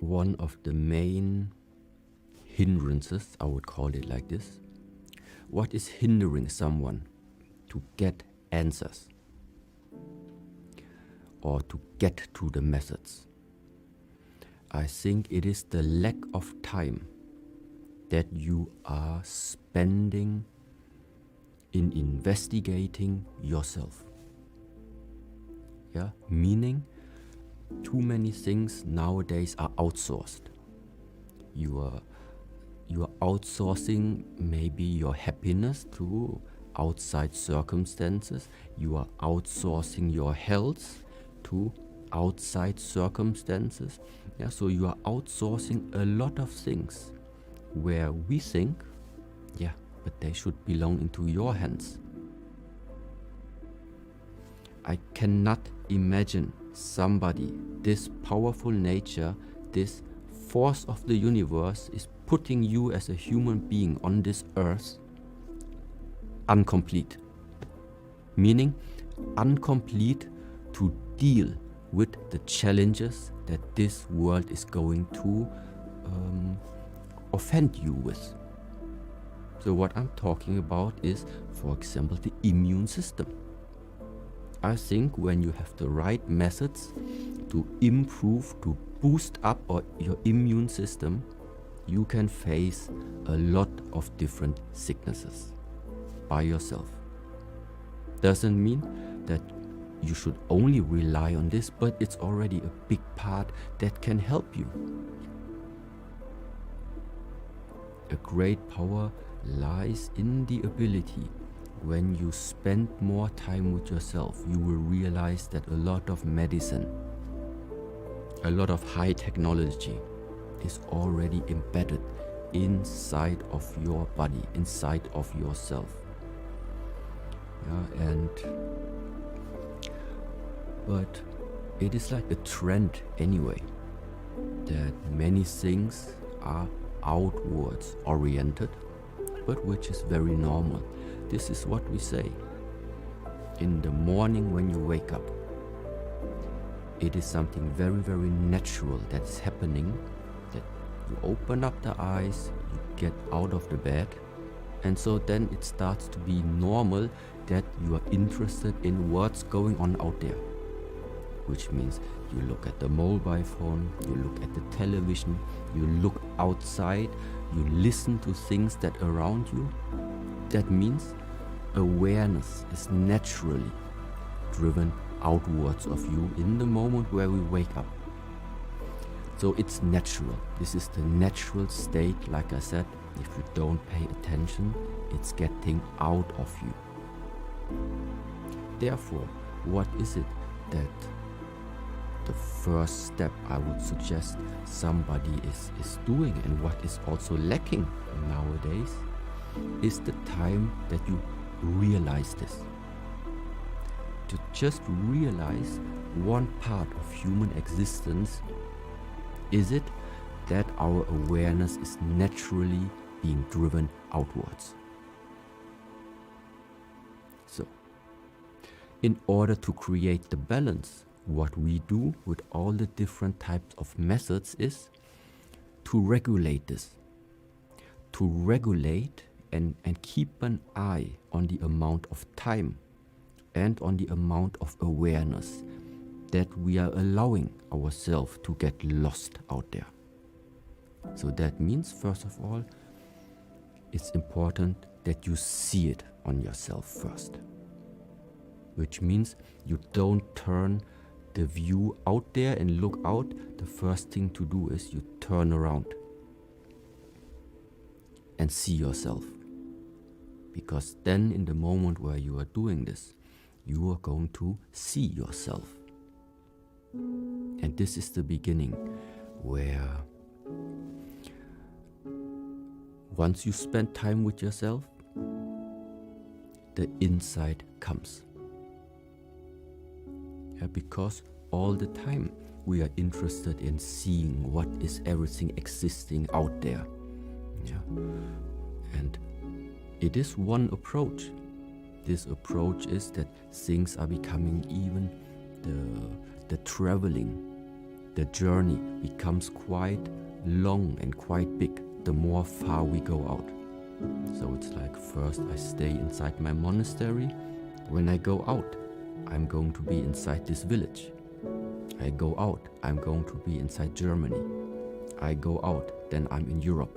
one of the main hindrances, I would call it like this. What is hindering someone to get answers or to get to the methods? I think it is the lack of time that you are spending in investigating yourself. Yeah, meaning too many things nowadays are outsourced. You are outsourcing maybe your happiness to outside circumstances. You are outsourcing your health to outside circumstances. Yeah, so you are outsourcing a lot of things where we think, yeah, but they should belong into your hands. I cannot imagine somebody, this powerful nature, this force of the universe is putting you as a human being on this earth incomplete. Meaning incomplete to deal with the challenges that this world is going to offend you with. So what I'm talking about is, for example, the immune system. I think when you have the right methods to improve, to boost up your immune system, you can face a lot of different sicknesses by yourself. Doesn't mean that you should only rely on this, but it's already a big part that can help you. A great power lies in the ability. When you spend more time with yourself, you will realize that a lot of medicine, a lot of high technology is already embedded inside of your body, inside of yourself. Yeah, but it is like a trend anyway, that many things are outwards oriented, but which is very normal. This is what we say. In the morning when you wake up, it is something very, very natural that is happening, that you open up the eyes, you get out of the bed, and so then it starts to be normal that you are interested in what's going on out there. Which means you look at the mobile phone, you look at the television, you look outside, you listen to things that are around you. That means awareness is naturally driven outwards of you in the moment where we wake up. So it's natural. This is the natural state. Like I said, if you don't pay attention, it's getting out of you. Therefore, what is it that the first step I would suggest somebody is doing, and what is also lacking nowadays, is the time that you realize this. To just realize one part of human existence, is it that our awareness is naturally being driven outwards. So, in order to create the balance, what we do with all the different types of methods is to regulate this. To regulate and keep an eye on the amount of time and on the amount of awareness that we are allowing ourselves to get lost out there. So that means, first of all, it's important that you see it on yourself first. Which means you don't turn the view out there and look out. The first thing to do is you turn around and see yourself. Because then in the moment where you are doing this, you are going to see yourself. And this is the beginning, where once you spend time with yourself, the insight comes. Yeah, because all the time we are interested in seeing what is everything existing out there. Yeah. And it is one approach. This approach is that things are becoming, even the traveling the journey becomes quite long and quite big the more far we go out. So it's like, first I stay inside my monastery. When I go out, I'm going to be inside this village. I go out, I'm going to be inside Germany. I go out, then I'm in Europe.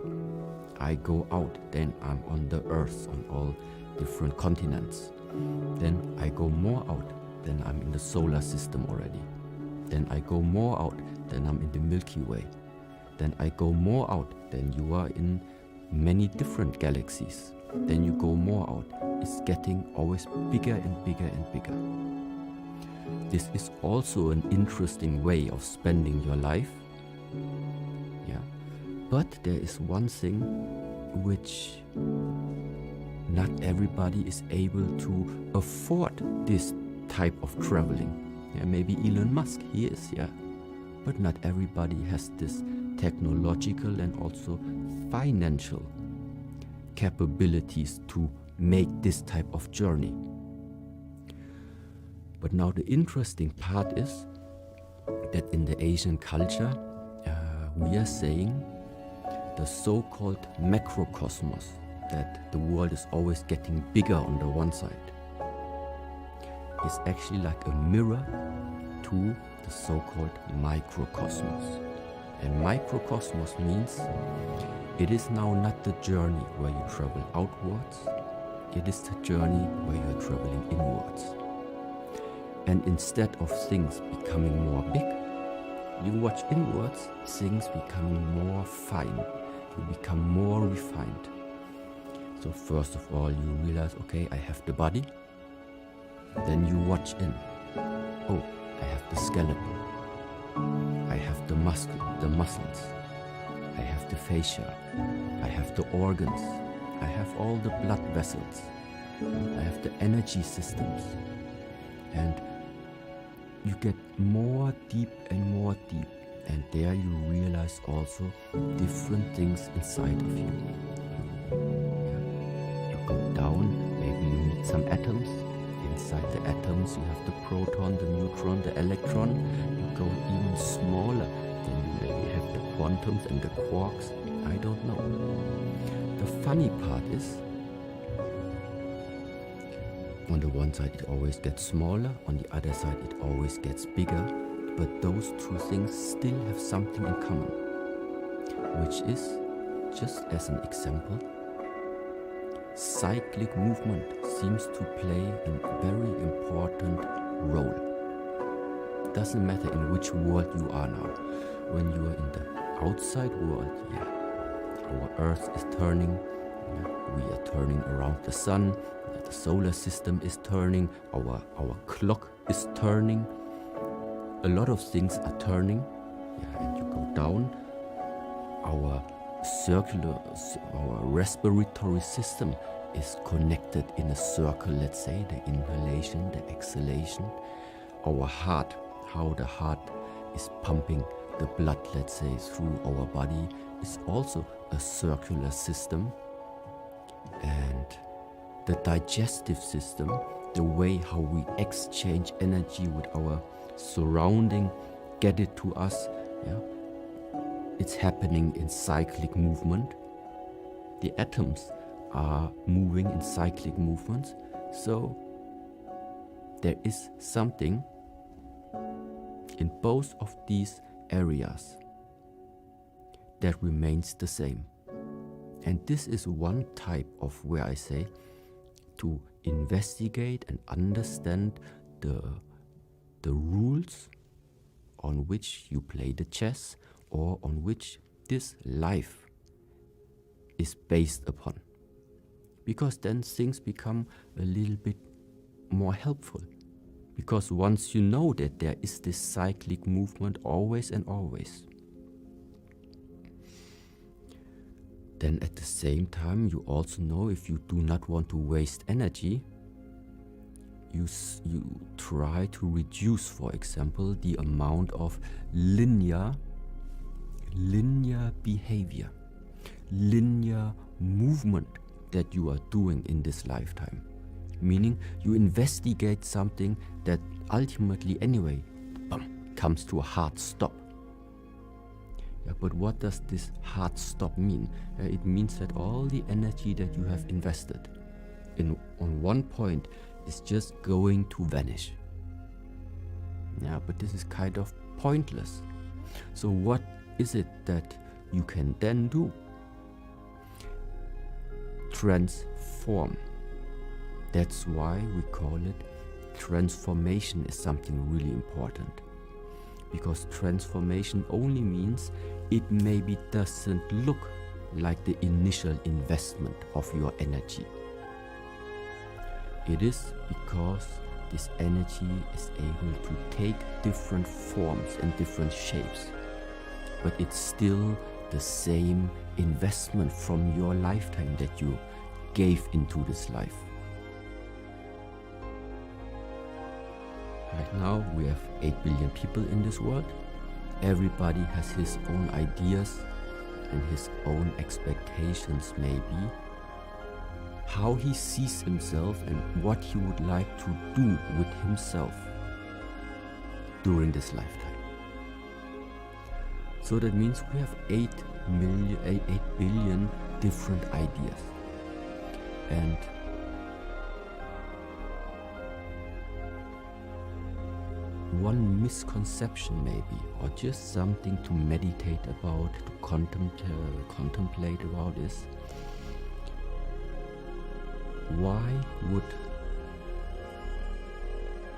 I go out, then I'm on the earth, on all different continents. Then I go more out, then I'm in the solar system already. Then I go more out, then I'm in the Milky Way. Then I go more out, then you are in many different galaxies. Then you go more out. It's getting always bigger and bigger and bigger. This is also an interesting way of spending your life. Yeah. But there is one thing which not everybody is able to afford this type of traveling. Yeah, maybe Elon Musk, he is, yeah. But not everybody has this technological and also financial capabilities to make this type of journey. But now the interesting part is that in the Asian culture, we are saying the so-called macrocosmos, that the world is always getting bigger on the one side, is actually like a mirror to the so-called microcosmos. And microcosmos means it is now not the journey where you travel outwards, it is the journey where you are traveling inwards. And instead of things becoming more big, you watch inwards, things becoming more fine, you become more refined. So first of all, you realize, okay, I have the body. Then you watch in. Oh, I have the skeleton. I have the muscles. I have the fascia. I have the organs. I have all the blood vessels. I have the energy systems. And you get more deep and more deep. And there you realize also different things inside of you. You go down, maybe you meet some atoms. Inside the atoms you have the proton, the neutron, the electron. You go even smaller, then you maybe have the quantums and the quarks. I don't know. The funny part is, on the one side it always gets smaller, on the other side it always gets bigger, but those two things still have something in common, which is, just as an example, cyclic movement seems to play a very important role. Doesn't matter in which world you are now. When you are in the outside world, yeah, our Earth is turning, yeah, we are turning around the sun, yeah, the solar system is turning, our clock is turning, a lot of things are turning, yeah, and you go down, our respiratory system is connected in a circle, let's say, the inhalation, the exhalation. Our heart, how the heart is pumping the blood, let's say, through our body, is also a circular system. And the digestive system, the way how we exchange energy with our surrounding, get it to us, yeah, it's happening in cyclic movement. The atoms are moving in cyclic movements. So there is something in both of these areas that remains the same. And this is one type of where I say to investigate and understand the rules on which you play the chess, or on which this life is based upon. Because then things become a little bit more helpful. Because once you know that there is this cyclic movement always and always, then at the same time you also know, if you do not want to waste energy, you try to reduce, for example, the amount of linear behavior, linear movement that you are doing in this lifetime. Meaning you investigate something that ultimately anyway comes to a hard stop. Yeah, but what does this hard stop mean? It means that all the energy that you have invested on one point is just going to vanish. Yeah, but this is kind of pointless. So what is it that you can then do? Transform. That's why we call it transformation is something really important. Because transformation only means it maybe doesn't look like the initial investment of your energy. It is because this energy is able to take different forms and different shapes, but it's still the same investment from your lifetime that you gave into this life. Right now we have 8 billion people in this world. Everybody has his own ideas and his own expectations, maybe, how he sees himself and what he would like to do with himself during this lifetime. So that means we have 8 billion different ideas. And one misconception maybe, or just something to meditate about, to contemplate about is, why would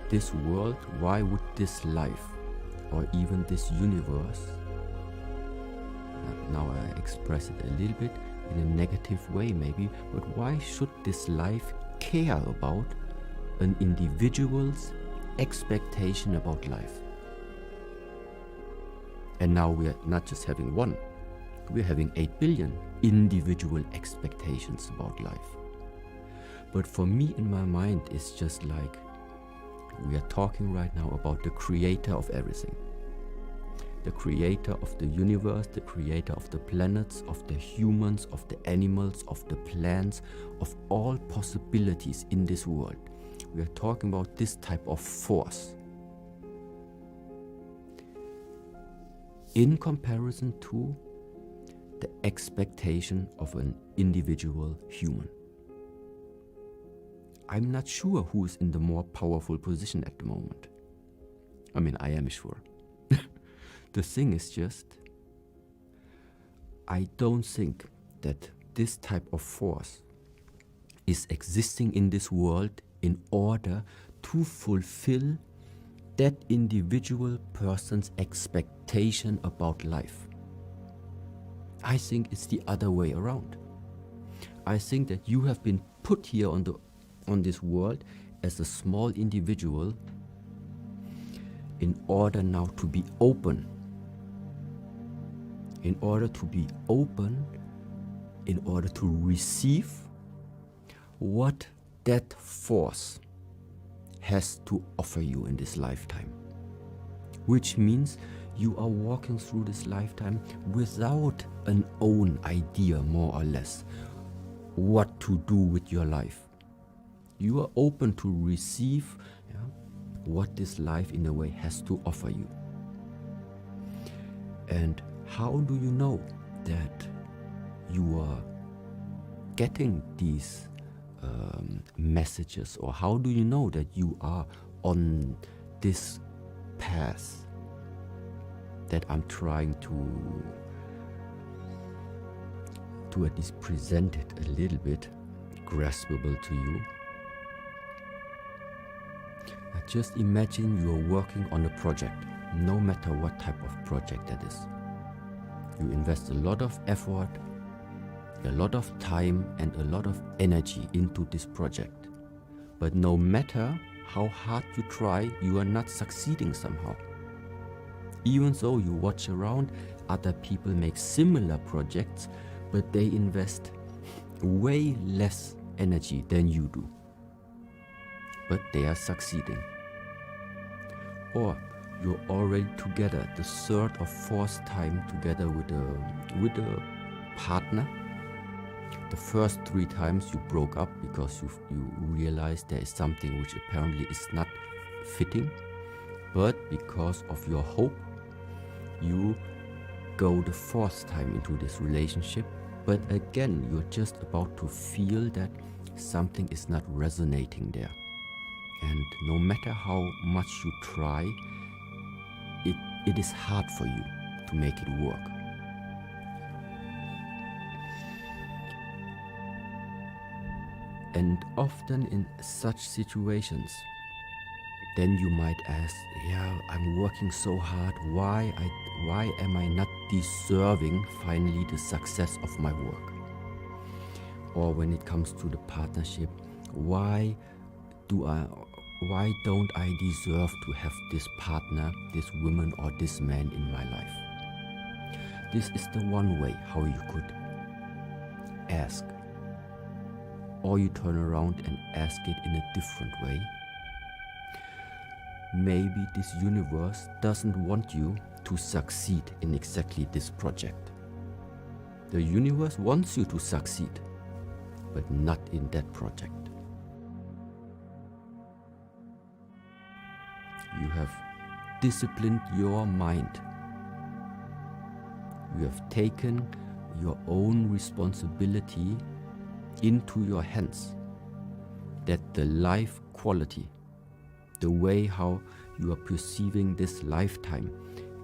this world, why would this life, or even this universe, now I express it a little bit in a negative way maybe, but why should this life care about an individual's expectation about life? And now we are not just having one, we're having 8 billion individual expectations about life. But for me, in my mind, it's just like we are talking right now about the creator of everything. The creator of the universe, the creator of the planets, of the humans, of the animals, of the plants, of all possibilities in this world. We are talking about this type of force. In comparison to the expectation of an individual human. I'm not sure who is in the more powerful position at the moment. I mean, I am sure. The thing is just, I don't think that this type of force is existing in this world in order to fulfill that individual person's expectation about life. I think it's the other way around. I think that you have been put here on this world as a small individual in order now to be open. In order to be open, in order to receive what that force has to offer you in this lifetime. Which means you are walking through this lifetime without an own idea, more or less, what to do with your life. You are open to receive what this life in a way has to offer you. And how do you know that you are getting these messages, or how do you know that you are on this path that I'm trying to at least present it a little bit graspable to you? Just imagine you are working on a project, no matter what type of project that is. You invest a lot of effort, a lot of time and a lot of energy into this project. But no matter how hard you try, you are not succeeding somehow. Even though you watch around, other people make similar projects, but they invest way less energy than you do. But they are succeeding. Or you're already together, the third or fourth time together with a partner. The first 3 times you broke up because you realized there is something which apparently is not fitting, but because of your hope, you go the fourth time into this relationship, but again, you're just about to feel that something is not resonating there. And no matter how much you try, it is hard for you to make it work. And often in such situations, then you might ask, yeah, I'm working so hard, why am I not deserving finally the success of my work? Or when it comes to the partnership, why don't I deserve to have this partner, this woman or this man in my life? This is the one way how you could ask. Or you turn around and ask it in a different way. Maybe this universe doesn't want you to succeed in exactly this project. The universe wants you to succeed, but not in that project. You have disciplined your mind. You have taken your own responsibility into your hands, that the life quality, the way how you are perceiving this lifetime,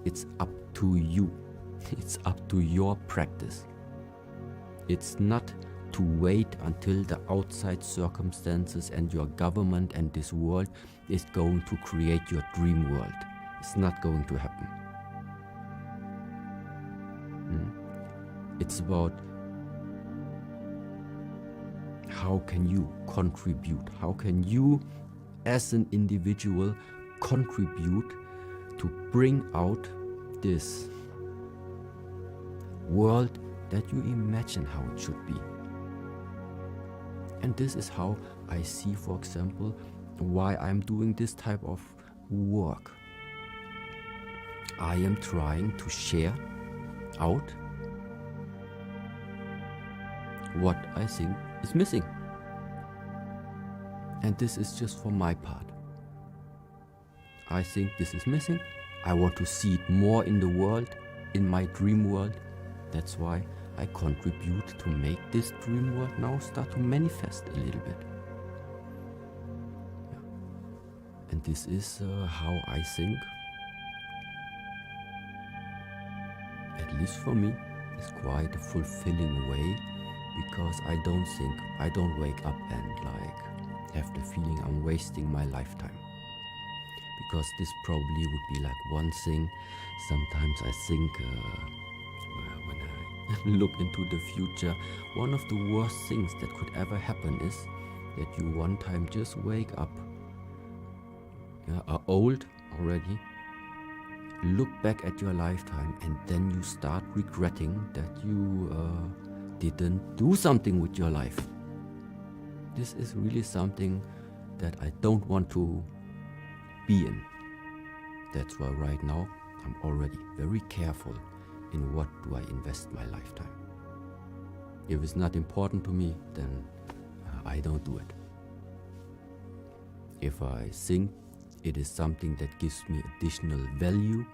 it's up to you. It's up to your practice. It's not to wait until the outside circumstances and your government and this world is going to create your dream world. It's not going to happen. It's about how can you contribute? How can you as an individual contribute to bring out this world that you imagine how it should be? And this is how I see, for example, why I'm doing this type of work. I am trying to share out what I think is missing. And this is just for my part. I think this is missing. I want to see it more in the world, in my dream world. That's why I contribute to make this dream world now start to manifest a little bit. Yeah. And this is how I think, at least for me, is quite a fulfilling way, because I don't wake up and have the feeling I'm wasting my lifetime. Because this probably would be like one thing. Sometimes I think when I look into the future, one of the worst things that could ever happen is that you one time just wake up, are old already, look back at your lifetime, and then you start regretting that you didn't do something with your life. This is really something that I don't want to be in. That's why right now I'm already very careful in what do I invest my lifetime. If it's not important to me, then I don't do it. If I think it is something that gives me additional value,